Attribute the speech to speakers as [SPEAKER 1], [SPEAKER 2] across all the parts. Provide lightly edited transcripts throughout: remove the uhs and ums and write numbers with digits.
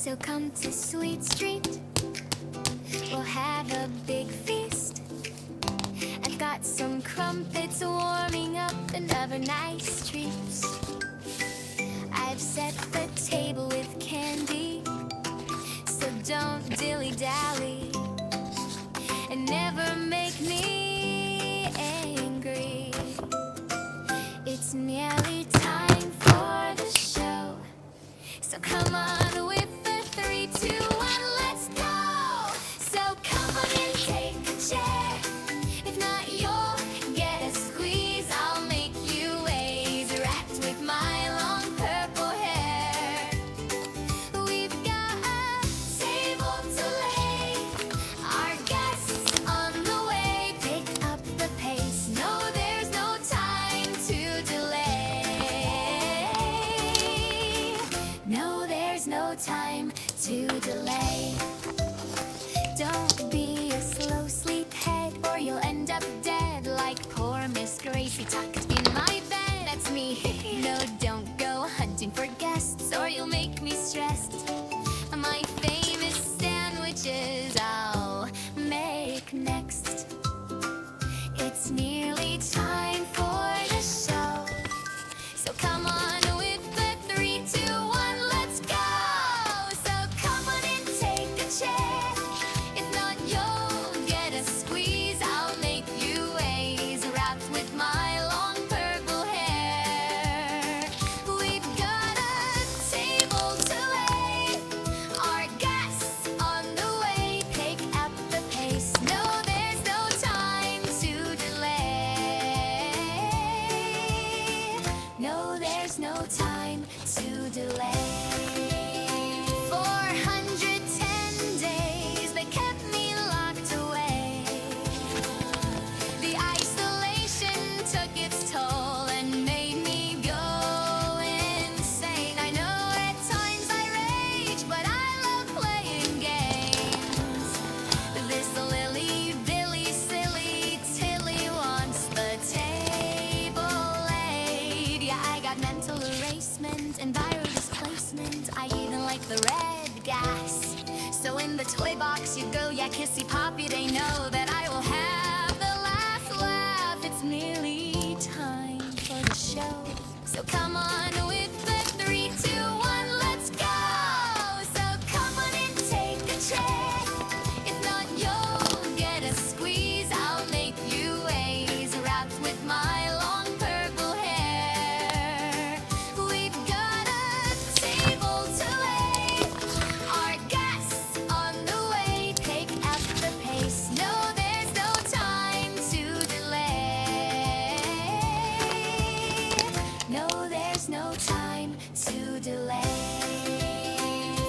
[SPEAKER 1] So come to Sweet Street, we'll have a big feast. I've got some crumpets warming up and other nice treats. I've set the table with candy, so don't dilly-dally and never make me angry. It's nearly time for the show, so come on with the 3, 2, 1, let's go. So come on and take a chair. If not, you'll get a squeeze. I'll make you waves wrapped with my long purple hair. We've got a table to lay, our guests on the way. Pick up the pace, no, there's no time to delay. No, there's no time to delay. Don't be a slow sleephead, or you'll end up dead like poor Miss Gracie tucked in my bed. That's me. No, don't go hunting for guests, or you'll make me stressed. My famous sandwiches I'll make next. It's nearly time for the show, so come on with the 3, 2, 1, let's go. So come on and take a chair. If not, you'll get a squeeze. I'll make you waves wrapped with my long purple hair. We've got a table to lay, our guests on the way. Pick up the pace, no, there's no time to delay. No, there's no time to delay. 410 days they kept me locked away. The isolation took its toll and made me go insane. I know at times I rage, but I love playing games. This lily billy silly Tilly wants the table laid. Yeah, I got mental erasement and viral displacement. I even like the red gas. So in the toy box you go, yeah, kissy poppy, they know that I will have the last laugh. It's nearly time for the show, so come on with the 3, 2, 1, let's go. So come on and take a chair. If not, you'll get a squeeze. I'll make you waves wrapped with my long purple hair. We've got a table to lay, our guests on the way. Pick up the pace, no, there's no time to delay. No, there's no time to delay.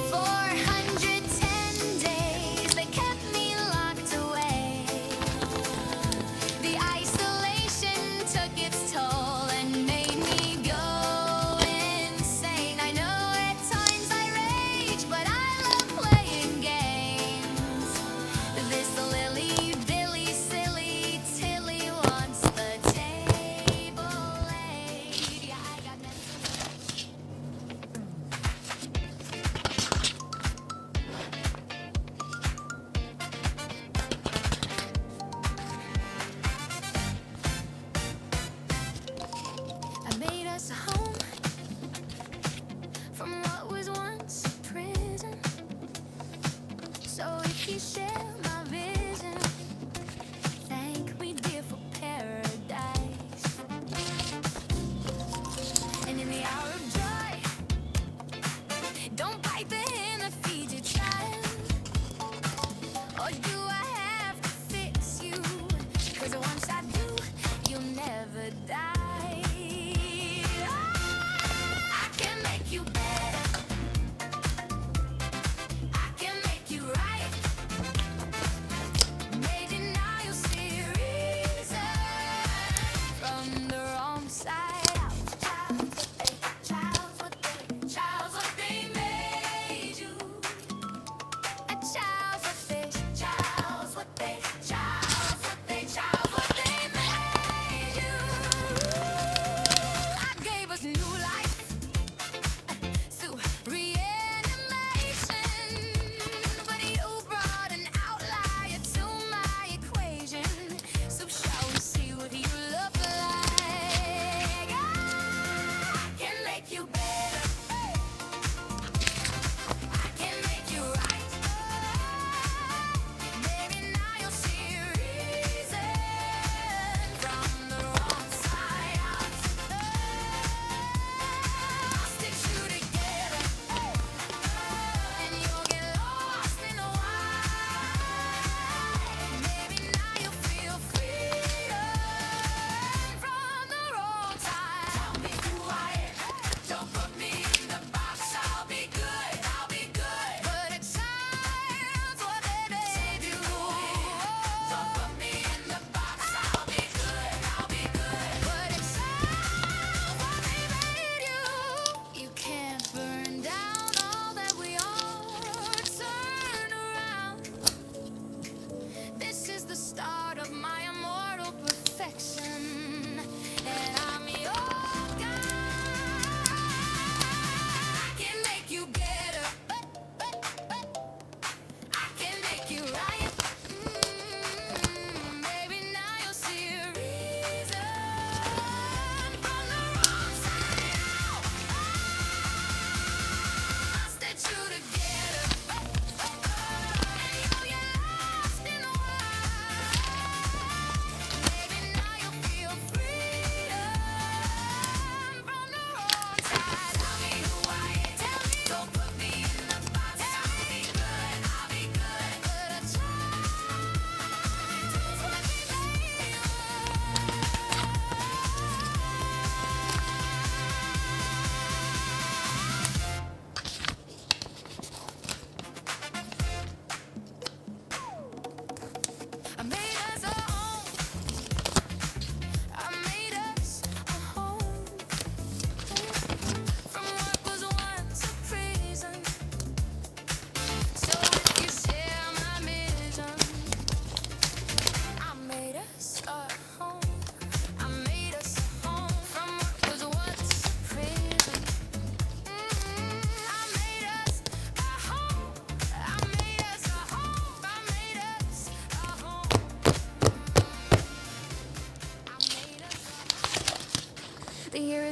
[SPEAKER 1] 410 days they kept me locked away. The isolation took its toll and made me go insane. I know at times I rage, but I love playing games. This lily billy silly Tilly wants the table laid. Yeah, I got mental. I made us a home from what was once a prison. So if you share my vision, thank me, dear, for paradise. And in the hour of joy, don't bite the hand that feeds your child. Or do I have to fix you? 'Cause once I do, you'll never die. I can make you better, I can make you right.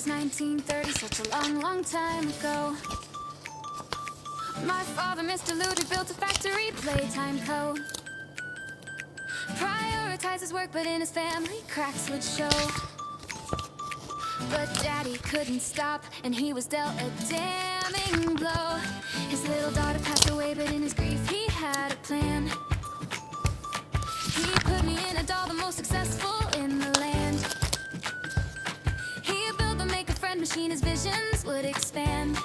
[SPEAKER 1] 1930, such a long, long time ago. My father, Mr. Ludwig, built a factory, Playtime Co. Prioritized his work, but in his family, cracks would show. But Daddy couldn't stop, and he was dealt a damning blow. His little daughter passed away, but in his grief he had a plan. He put me in a doll, the most successful in the land. He built the make-a-friend machine, his visions would expand.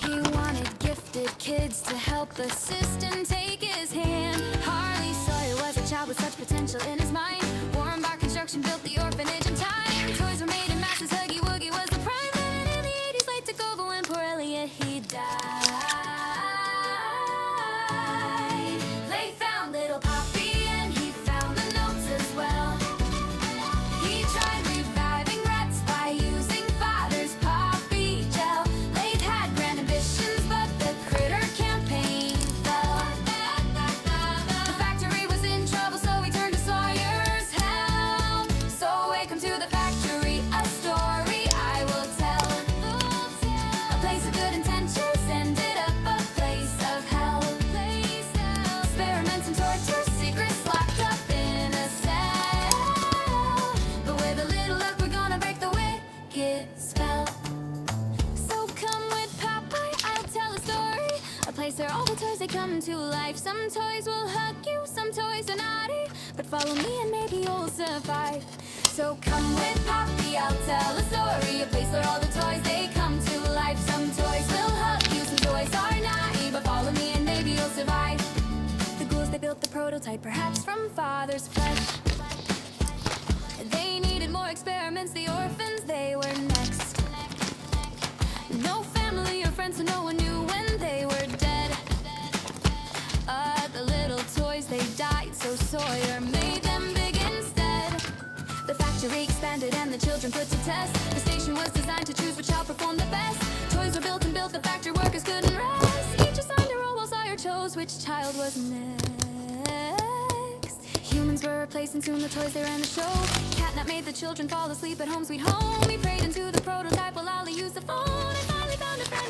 [SPEAKER 1] He wanted gifted kids to help assist and take his hand. Harley Sawyer was a child with such potential in his mind. Warren Bar Construction built the orphanage in time. Toys were made in masses, Huggy Wuggy was the prime. And in the 80s, late to go, but when poor Elliot, he died. They found little Poppy and he found the notes as well. He tried reviving rats by using father's poppy gel. Lathe had grand ambitions, but the critter campaign fell. The factory was in trouble, so he turned to Sawyer's help. So welcome to the factory, a story I will tell. A place of good intentions ended up a place of hell. Experiments and torture, secrets locked up in a cell. But with a little luck, we're gonna break the wicked spell. So come with Popeye, I'll tell a story. A place where all the toys, they come to life. Some toys will hug you, some toys are naughty. But follow me and maybe you'll survive. So come with Poppy, I'll tell a story. A place where all the toys, they come to life. Some toys will hug you, some toys are naughty. But follow me and maybe you'll survive. The ghouls, they built the prototype, perhaps from father's flesh. They needed more experiments, the orphans, they were next. No family or friends, so no one knew when they were dead. The little toys, they died, so Sawyer made them big instead. The factory expanded and the children put to test. The station was designed to choose which child performed the best. Toys were built and built, the factory workers couldn't rest. Each assigned a role while Sawyer chose which child was next. Humans were replaced and soon the toys, they ran the show. Catnap made the children fall asleep at home sweet home. He prayed into the prototype while Ollie used the phone. I finally found a friend